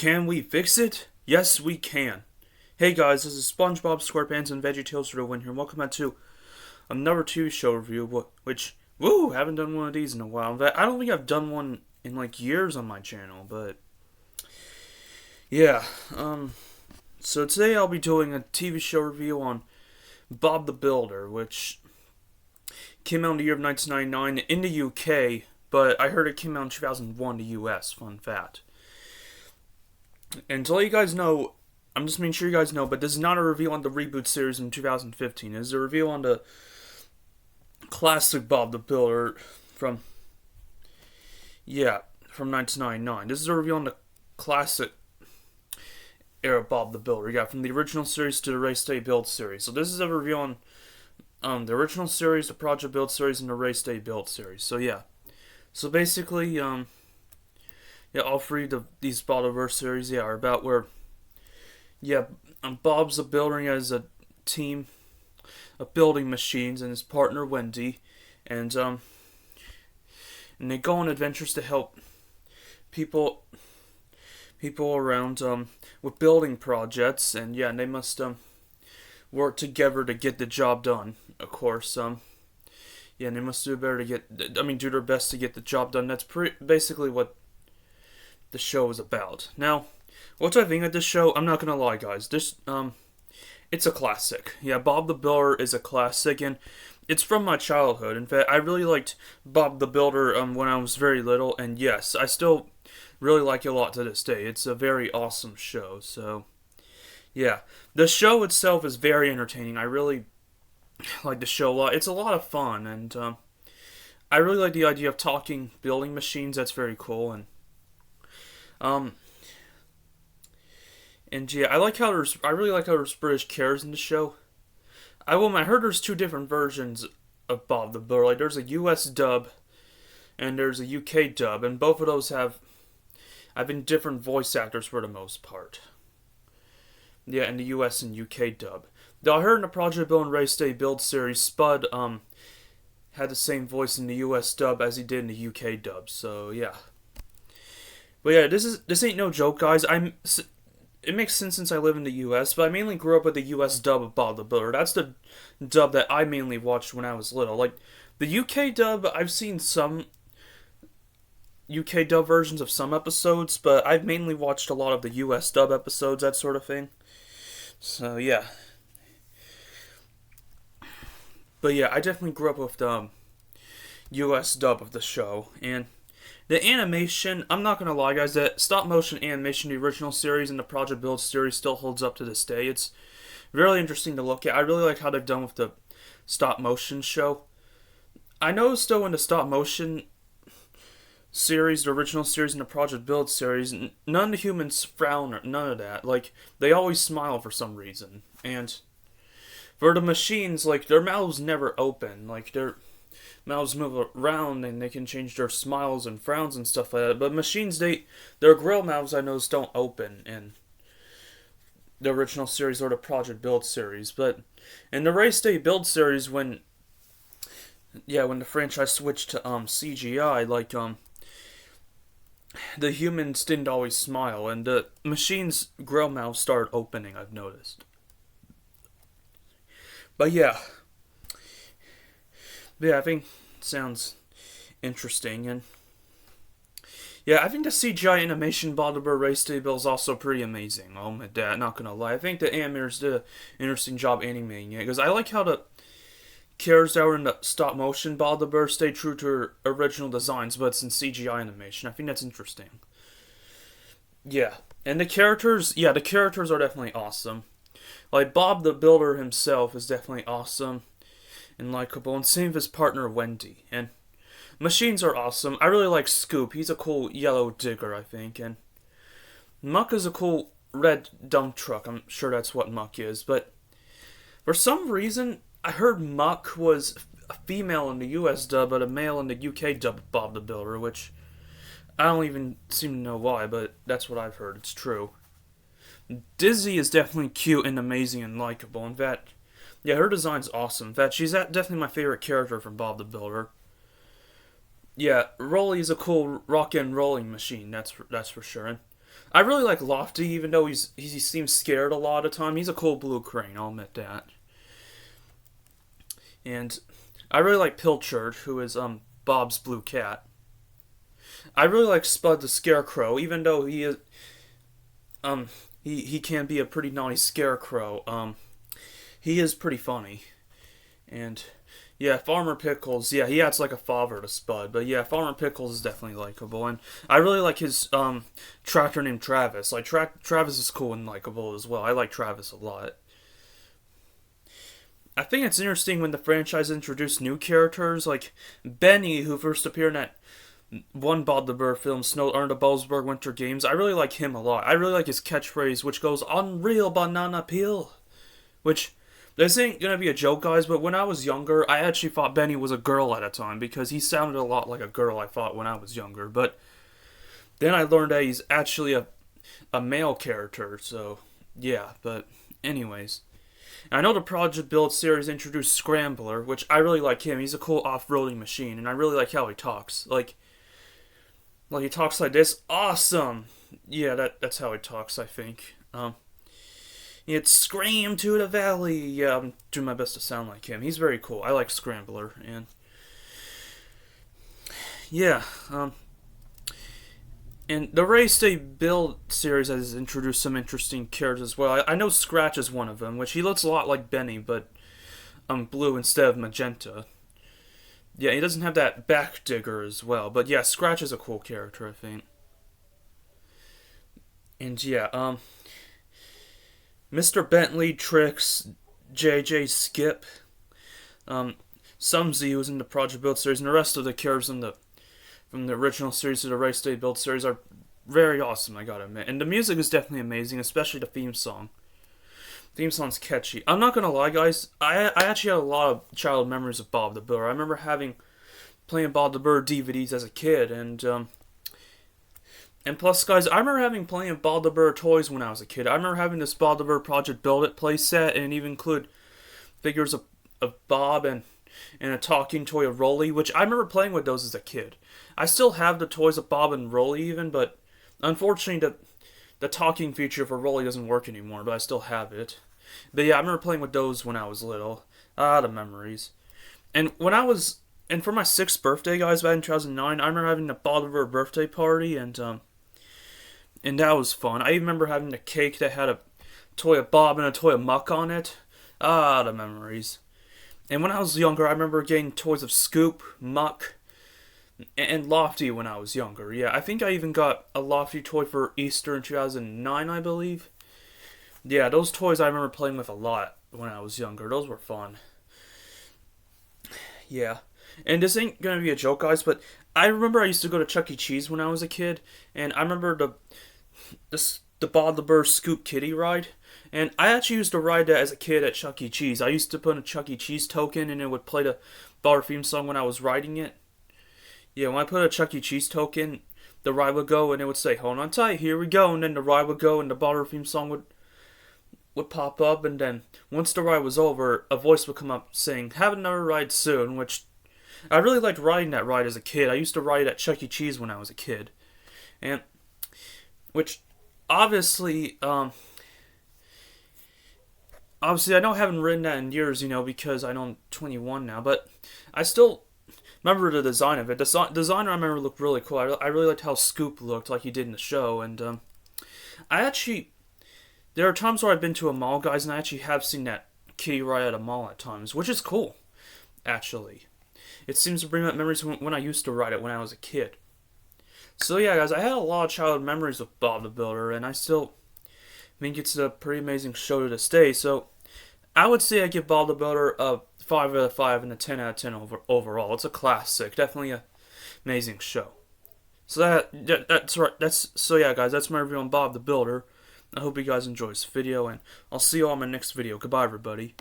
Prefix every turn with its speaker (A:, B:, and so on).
A: Can we fix it? Yes, we can. Hey guys, this is SpongeBob SquarePants and VeggieTales for the win here. Welcome back to another TV show review, which, haven't done one of these in a while. I don't think I've done one in like years on my channel, but yeah. So today I'll be doing a TV show review on Bob the Builder, which came out in the year of 1999 in the UK, but I heard it came out in 2001 in the US. Fun fact. And to let you guys know, I'm just making sure you guys know, but this is not a review on the reboot series in 2015. It is a review on the classic Bob the Builder from 1999. This is a review on the classic era Bob the Builder. Yeah, from the original series to the Race Day Build series. So this is a review on the original series, the Project Build series, and the Race Day Build series. So yeah. So basically, all three of these Bobverse series, are about where, Bob's a builder as a team of building machines, and his partner Wendy, and they go on adventures to help people around with building projects, and they must work together to get the job done. Of course, they must do do their best to get the job done. That's basically what the show is about. Now, what do I think of this show? I'm not gonna lie, guys. This it's a classic. Yeah, Bob the Builder is a classic, and it's from my childhood. In fact, I really liked Bob the Builder when I was very little, and yes, I still really like it a lot to this day. It's a very awesome show. So, yeah, the show itself is very entertaining. I really like the show a lot. It's a lot of fun, and I really like the idea of talking building machines. That's very cool, and I really like how there's British characters in the show. I heard there's two different versions of Bob the Builder. Like, there's a US dub and there's a UK dub, and both of those have been different voice actors for the most part. Yeah, in the US and UK dub. Though I heard in the Project Build and Race Day Build series, Spud had the same voice in the US dub as he did in the UK dub. So yeah. But yeah, this ain't no joke, guys. It makes sense since I live in the U.S., but I mainly grew up with the U.S. dub of Bob the Builder. That's the dub that I mainly watched when I was little. Like, the U.K. dub, I've seen some U.K. dub versions of some episodes, but I've mainly watched a lot of the U.S. dub episodes, that sort of thing. So, yeah. But yeah, I definitely grew up with the U.S. dub of the show, and the animation, I'm not going to lie, guys, that stop-motion animation, the original series and the Project Build series still holds up to this day. It's really interesting to look at. I really like how they've done with the stop-motion show. I noticed, though, in the stop-motion series, the original series and the Project Build series, none of the humans frown or none of that. Like, they always smile for some reason. And for the machines, like, their mouths never open. Like, their mouths move around and they can change their smiles and frowns and stuff like that. But machines, their grill mouths, I noticed, don't open in the original series or the Project Build series. But in the Race Day Build series, when the franchise switched to CGI, like the humans didn't always smile, and the machines' grill mouths started opening, I've noticed. But yeah, I think it sounds interesting, and I think the CGI animation Bob the Builder Race Day Build is also pretty amazing. I'll admit that, not gonna lie. I think the animators did an interesting job animating it, because I like how the characters that were in the stop motion Bob the Builder stay true to her original designs, but it's in CGI animation. I think that's interesting. Yeah, and the characters are definitely awesome. Like, Bob the Builder himself is definitely awesome and likable, and same with his partner Wendy. And machines are awesome. I really like Scoop. He's a cool yellow digger, I think. And Muck is a cool red dump truck. I'm sure that's what Muck is. But for some reason, I heard Muck was a female in the US dub, but a male in the UK dub of Bob the Builder, which I don't even seem to know why, but that's what I've heard. It's true. Dizzy is definitely cute and amazing and likable. In fact, her design's awesome. In fact, she's definitely my favorite character from Bob the Builder. Yeah, Rolly is a cool rock and rolling machine, that's for sure. And I really like Lofty, even though he seems scared a lot of the time. He's a cool blue crane, I'll admit that. And I really like Pilchard, who is Bob's blue cat. I really like Spud the Scarecrow, even though he is he can be a pretty naughty scarecrow. He is pretty funny. And yeah, Farmer Pickles, yeah, he acts like a father to Spud. But yeah, Farmer Pickles is definitely likable. And I really like his tractor named Travis. Like, Travis is cool and likable as well. I like Travis a lot. I think it's interesting when the franchise introduced new characters, like Benny, who first appeared in that one Bob the Burr film, Snow Earned the Bollsburg Winter Games. I really like him a lot. I really like his catchphrase, which goes, "Unreal banana peel." Which, this ain't gonna be a joke, guys, but when I was younger, I actually thought Benny was a girl at a time, because he sounded a lot like a girl, I thought, when I was younger. But then I learned that he's actually a male character, so yeah, but anyways. I know the Project Build series introduced Scrambler, which I really like him. He's a cool off-roading machine, and I really like how he talks. Like he talks like this. Awesome! Yeah, that's how he talks, I think. It's Scream to the Valley. Yeah, I'm doing my best to sound like him. He's very cool. I like Scrambler, and yeah, and the Race Day Build series has introduced some interesting characters as well. I know Scratch is one of them, which he looks a lot like Benny, but blue instead of magenta. Yeah, he doesn't have that back digger as well. But yeah, Scratch is a cool character, I think. And yeah, Mr. Bentley, Trix, JJ, Skip, Sumsy, who's in the Project Build series, and the rest of the characters from the original series to the Race Day Build series are very awesome, I gotta admit. And the music is definitely amazing, especially the theme song. The theme song's catchy. I'm not gonna lie, guys, I actually had a lot of childhood memories of Bob the Builder. I remember playing Bob the Builder DVDs as a kid, and plus, guys, I remember playing Bob the Builder toys when I was a kid. I remember having this Bob the Builder Project Build It playset, and even include figures of Bob and a talking toy of Rolly, which I remember playing with those as a kid. I still have the toys of Bob and Rolly even, but unfortunately the talking feature for Rolly doesn't work anymore, but I still have it. But yeah, I remember playing with those when I was little. Ah, the memories. And for my 6th birthday, guys, back in 2009, I remember having a Bob the Builder birthday party, and that was fun. I even remember having a cake that had a toy of Bob and a toy of Muck on it. Ah, the memories. And when I was younger, I remember getting toys of Scoop, Muck, and Lofty when I was younger. Yeah, I think I even got a Lofty toy for Easter in 2009, I believe. Yeah, those toys I remember playing with a lot when I was younger. Those were fun. Yeah. And this ain't gonna be a joke, guys, but I remember I used to go to Chuck E. Cheese when I was a kid, and I remember the Bob the Builder Scoop Kitty ride. And I actually used to ride that as a kid at Chuck E. Cheese. I used to put a Chuck E. Cheese token, and it would play the Builder theme song when I was riding it. Yeah, when I put a Chuck E. Cheese token, the ride would go, and it would say, "Hold on tight, here we go," and then the ride would go, and the Builder theme song would pop up, and then once the ride was over, a voice would come up saying, "Have another ride soon," which I really liked riding that ride as a kid. I used to ride at Chuck E. Cheese when I was a kid. And, which, obviously, I know I haven't ridden that in years, because I know I'm 21 now, but I still remember the design of it. The design I remember looked really cool. I really liked how Scoop looked, like he did in the show, and, there are times where I've been to a mall, guys, and I actually have seen that kitty ride at a mall at times, which is cool, actually. It seems to bring back memories when I used to ride it when I was a kid. So yeah, guys, I had a lot of childhood memories with Bob the Builder, and I still think it's a pretty amazing show to this day. So I would say I give Bob the Builder a 5 out of 5 and a 10 out of 10 overall. It's a classic, definitely an amazing show. So that's right. So yeah, guys, that's my review on Bob the Builder. I hope you guys enjoyed this video, and I'll see you all in my next video. Goodbye, everybody.